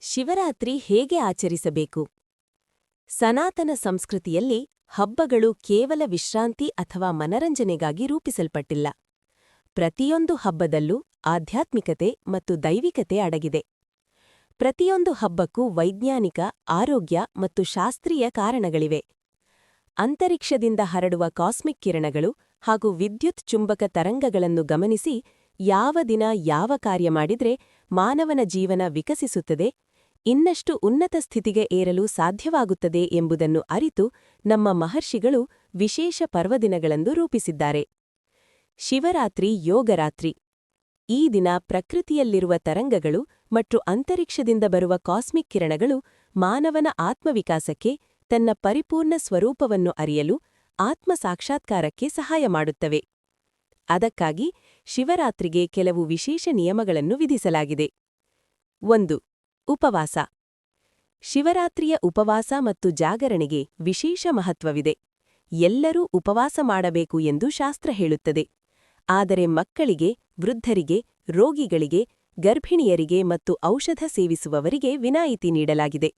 ಶಿವರಾತ್ರಿ ಹೇಗೆ ಆಚರಿಸಬೇಕು? ಸನಾತನ ಸಂಸ್ಕೃತಿಯಲ್ಲಿ ಹಬ್ಬಗಳು ಕೇವಲ ವಿಶ್ರಾಂತಿ ಅಥವಾ ಮನರಂಜನೆಗಾಗಿ ರೂಪಿಸಲ್ಪಟ್ಟಿಲ್ಲ. ಪ್ರತಿಯೊಂದು ಹಬ್ಬದಲ್ಲೂ ಆಧ್ಯಾತ್ಮಿಕತೆ ಮತ್ತು ದೈವಿಕತೆ ಅಡಗಿದೆ. ಪ್ರತಿಯೊಂದು ಹಬ್ಬಕ್ಕೂ ವೈಜ್ಞಾನಿಕ, ಆರೋಗ್ಯ ಮತ್ತು ಶಾಸ್ತ್ರೀಯ ಕಾರಣಗಳಿವೆ. ಅಂತರಿಕ್ಷದಿಂದ ಹರಡುವ ಕಾಸ್ಮಿಕ್ ಕಿರಣಗಳು ಹಾಗೂ ವಿದ್ಯುತ್ ಚುಂಬಕ ತರಂಗಗಳನ್ನು ಗಮನಿಸಿ ಯಾವ ದಿನ ಯಾವ ಕಾರ್ಯ ಮಾಡಿದ್ರೆ ಮಾನವನ ಜೀವನ ವಿಕಸಿಸುತ್ತದೆ, ಇನ್ನಷ್ಟು ಉನ್ನತ ಸ್ಥಿತಿಗೆ ಏರಲು ಸಾಧ್ಯವಾಗುತ್ತದೆ ಎಂಬುದನ್ನು ಅರಿತು ನಮ್ಮ ಮಹರ್ಷಿಗಳು ವಿಶೇಷ ಪರ್ವದಿನಗಳೆಂದು ರೂಪಿಸಿದ್ದಾರೆ. ಶಿವರಾತ್ರಿ ಯೋಗರಾತ್ರಿ. ಈ ದಿನ ಪ್ರಕೃತಿಯಲ್ಲಿರುವ ತರಂಗಗಳು ಮತ್ತು ಅಂತರಿಕ್ಷದಿಂದ ಬರುವ ಕಾಸ್ಮಿಕ್ ಕಿರಣಗಳು ಮಾನವನ ಆತ್ಮವಿಕಾಸಕ್ಕೆ, ತನ್ನ ಪರಿಪೂರ್ಣ ಸ್ವರೂಪವನ್ನು ಅರಿಯಲು, ಆತ್ಮ ಸಾಕ್ಷಾತ್ಕಾರಕ್ಕೆ ಸಹಾಯ ಮಾಡುತ್ತವೆ. ಅದಕ್ಕಾಗಿ ಶಿವರಾತ್ರಿಗೆ ಕೆಲವು ವಿಶೇಷ ನಿಯಮಗಳನ್ನು ವಿಧಿಸಲಾಗಿದೆ. 1. ಉಪವಾಸ. ಶಿವರಾತ್ರಿಯ ಉಪವಾಸ ಮತ್ತು ಜಾಗರಣೆಗೆ ವಿಶೇಷ ಮಹತ್ವವಿದೆ. ಎಲ್ಲರೂ ಉಪವಾಸ ಮಾಡಬೇಕು ಎಂದು ಶಾಸ್ತ್ರ ಹೇಳುತ್ತದೆ. ಆದರೆ ಮಕ್ಕಳಿಗೆ, ವೃದ್ಧರಿಗೆ, ರೋಗಿಗಳಿಗೆ, ಗರ್ಭಿಣಿಯರಿಗೆ ಮತ್ತು ಔಷಧ ಸೇವಿಸುವವರಿಗೆ ವಿನಾಯಿತಿ ನೀಡಲಾಗಿದೆ.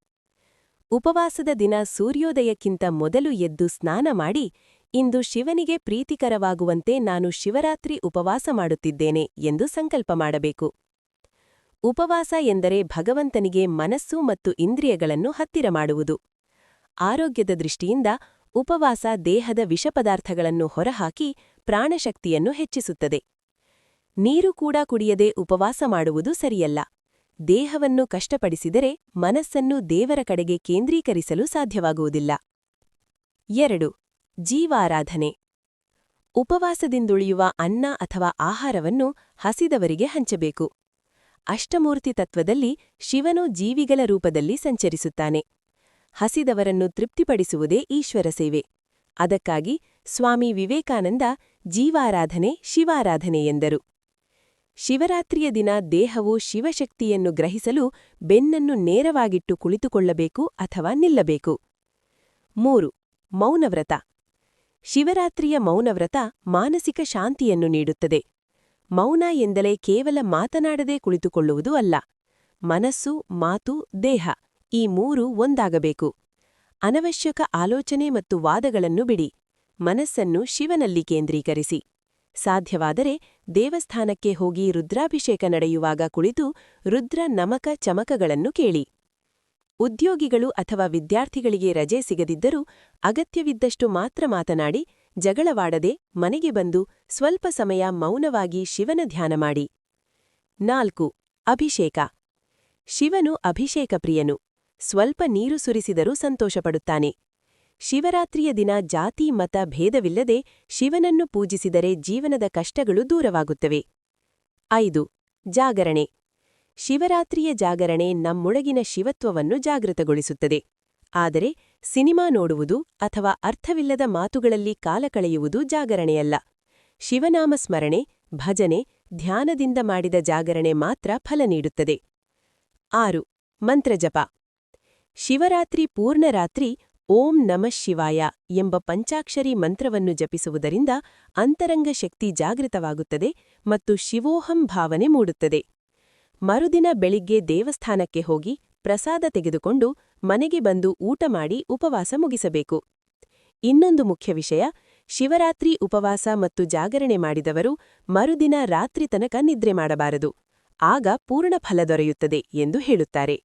ಉಪವಾಸದ ದಿನ ಸೂರ್ಯೋದಯಕ್ಕಿಂತ ಮೊದಲು ಎದ್ದು ಸ್ನಾನ ಮಾಡಿ, ಇಂದು ಶಿವನಿಗೆ ಪ್ರೀತಿಕರವಾಗುವಂತೆ ನಾನು ಶಿವರಾತ್ರಿ ಉಪವಾಸ ಮಾಡುತ್ತಿದ್ದೇನೆ ಎಂದು ಸಂಕಲ್ಪ ಮಾಡಬೇಕು. ಉಪವಾಸ ಎಂದರೆ ಭಗವಂತನಿಗೆ ಮನಸ್ಸು ಮತ್ತು ಇಂದ್ರಿಯಗಳನ್ನು ಹತ್ತಿರ ಮಾಡುವುದು. ಆರೋಗ್ಯದ ದೃಷ್ಟಿಯಿಂದ ಉಪವಾಸ ದೇಹದ ವಿಷಪದಾರ್ಥಗಳನ್ನು ಹೊರಹಾಕಿ ಪ್ರಾಣಶಕ್ತಿಯನ್ನು ಹೆಚ್ಚಿಸುತ್ತದೆ. ನೀರು ಕೂಡ ಕುಡಿಯದೆ ಉಪವಾಸ ಮಾಡುವುದು ಸರಿಯಲ್ಲ. ದೇಹವನ್ನು ಕಷ್ಟಪಡಿಸಿದರೆ ಮನಸ್ಸನ್ನು ದೇವರ ಕಡೆಗೆ ಕೇಂದ್ರೀಕರಿಸಲು ಸಾಧ್ಯವಾಗುವುದಿಲ್ಲ. 2. ಜೀವಾರಾಧನೆ. ಉಪವಾಸದಿಂದುಳಿಯುವ ಅನ್ನ ಅಥವಾ ಆಹಾರವನ್ನು ಹಸಿದವರಿಗೆ ಹಂಚಬೇಕು. ಅಷ್ಟಮೂರ್ತಿ ತತ್ವದಲ್ಲಿ ಶಿವನು ಜೀವಿಗಳ ರೂಪದಲ್ಲಿ ಸಂಚರಿಸುತ್ತಾನೆ. ಹಸಿದವರನ್ನು ತೃಪ್ತಿಪಡಿಸುವುದೇ ಈಶ್ವರ ಸೇವೆ. ಅದಕ್ಕಾಗಿ ಸ್ವಾಮಿ ವಿವೇಕಾನಂದ ಜೀವಾರಾಧನೆ ಶಿವಾರಾಧನೆ ಎಂದರು. ಶಿವರಾತ್ರಿಯ ದಿನ ದೇಹವು ಶಿವಶಕ್ತಿಯನ್ನು ಗ್ರಹಿಸಲು ಬೆನ್ನನ್ನು ನೇರವಾಗಿಟ್ಟು ಕುಳಿತುಕೊಳ್ಳಬೇಕು ಅಥವಾ ನಿಲ್ಲಬೇಕು. 3. ಮೌನವ್ರತ. ಶಿವರಾತ್ರಿಯ ಮೌನವ್ರತ ಮಾನಸಿಕ ಶಾಂತಿಯನ್ನು ನೀಡುತ್ತದೆ. ಮೌನ ಎಂದರೆ ಕೇವಲ ಮಾತನಾಡದೆ ಕುಳಿತುಕೊಳ್ಳುವುದು ಅಲ್ಲ. ಮನಸ್ಸು, ಮಾತು, ದೇಹ ಈ ಮೂರೂ ಒಂದಾಗಬೇಕು. ಅನವಶ್ಯಕ ಆಲೋಚನೆ ಮತ್ತು ವಾದಗಳನ್ನು ಬಿಡಿ. ಮನಸ್ಸನ್ನು ಶಿವನಲ್ಲಿ ಕೇಂದ್ರೀಕರಿಸಿ. ಸಾಧ್ಯವಾದರೆ ದೇವಸ್ಥಾನಕ್ಕೆ ಹೋಗಿ ರುದ್ರಾಭಿಷೇಕ ನಡೆಯುವಾಗ ಕುಳಿತು ರುದ್ರ ನಮಕ ಚಮಕಗಳನ್ನು ಕೇಳಿ. ಉದ್ಯೋಗಿಗಳು ಅಥವಾ ವಿದ್ಯಾರ್ಥಿಗಳಿಗೆ ರಜೆ ಸಿಗದಿದ್ದರೂ ಅಗತ್ಯವಿದ್ದಷ್ಟು ಮಾತ್ರ ಮಾತನಾಡಿ, ಜಗಳವಾಡದೆ ಮನೆಗೆ ಬಂದು ಸ್ವಲ್ಪ ಸಮಯ ಮೌನವಾಗಿ ಶಿವನ ಧ್ಯಾನ ಮಾಡಿ. 4. ಅಭಿಷೇಕ. ಶಿವನು ಅಭಿಷೇಕ ಪ್ರಿಯನು. ಸ್ವಲ್ಪ ನೀರು ಸುರಿಸಿದರೂ ಸಂತೋಷಪಡುತ್ತಾನೆ. ಶಿವರಾತ್ರಿಯ ದಿನ ಜಾತಿ ಮತ ಭೇದವಿಲ್ಲದೆ ಶಿವನನ್ನು ಪೂಜಿಸಿದರೆ ಜೀವನದ ಕಷ್ಟಗಳು ದೂರವಾಗುತ್ತವೆ. 5. ಜಾಗರಣೆ. ಶಿವರಾತ್ರಿಯ ಜಾಗರಣೆ ನಮ್ಮೊಳಗಿನ ಶಿವತ್ವವನ್ನು ಜಾಗೃತಗೊಳಿಸುತ್ತದೆ. ಆದರೆ ಸಿನಿಮಾ ನೋಡುವುದು ಅಥವಾ ಅರ್ಥವಿಲ್ಲದ ಮಾತುಗಳಲ್ಲಿ ಕಾಲ ಕಳೆಯುವುದು ಜಾಗರಣೆಯಲ್ಲ. ಶಿವನಾಮ ಸ್ಮರಣೆ, ಭಜನೆ, ಧ್ಯಾನದಿಂದ ಮಾಡಿದ ಜಾಗರಣೆ ಮಾತ್ರ ಫಲ ನೀಡುತ್ತದೆ. 6. ಮಂತ್ರಜಪ. ಶಿವರಾತ್ರಿ ಪೂರ್ಣರಾತ್ರಿ ಓಂ ನಮಃ ಶಿವಾಯ ಎಂಬ ಪಂಚಾಕ್ಷರಿ ಮಂತ್ರವನ್ನು ಜಪಿಸುವುದರಿಂದ ಅಂತರಂಗ ಶಕ್ತಿ ಜಾಗೃತವಾಗುತ್ತದೆ ಮತ್ತು ಶಿವೋಹಂ ಭಾವನೆ ಮೂಡುತ್ತದೆ. ಮರುದಿನ ಬೆಳಿಗ್ಗೆ ದೇವಸ್ಥಾನಕ್ಕೆ ಹೋಗಿ ಪ್ರಸಾದ ತೆಗೆದುಕೊಂಡು ಮನೆಗೆ ಬಂದು ಊಟ ಮಾಡಿ ಉಪವಾಸ ಮುಗಿಸಬೇಕು. ಇನ್ನೊಂದು ಮುಖ್ಯ ವಿಷಯ, ಶಿವರಾತ್ರಿ ಉಪವಾಸ ಮತ್ತು ಜಾಗರಣೆ ಮಾಡಿದವರು ಮರುದಿನ ರಾತ್ರಿ ತನಕ ನಿದ್ರೆ ಮಾಡಬಾರದು. ಆಗ ಪೂರ್ಣ ಫಲ ದೊರೆಯುತ್ತದೆ ಎಂದು ಹೇಳುತ್ತಾರೆ.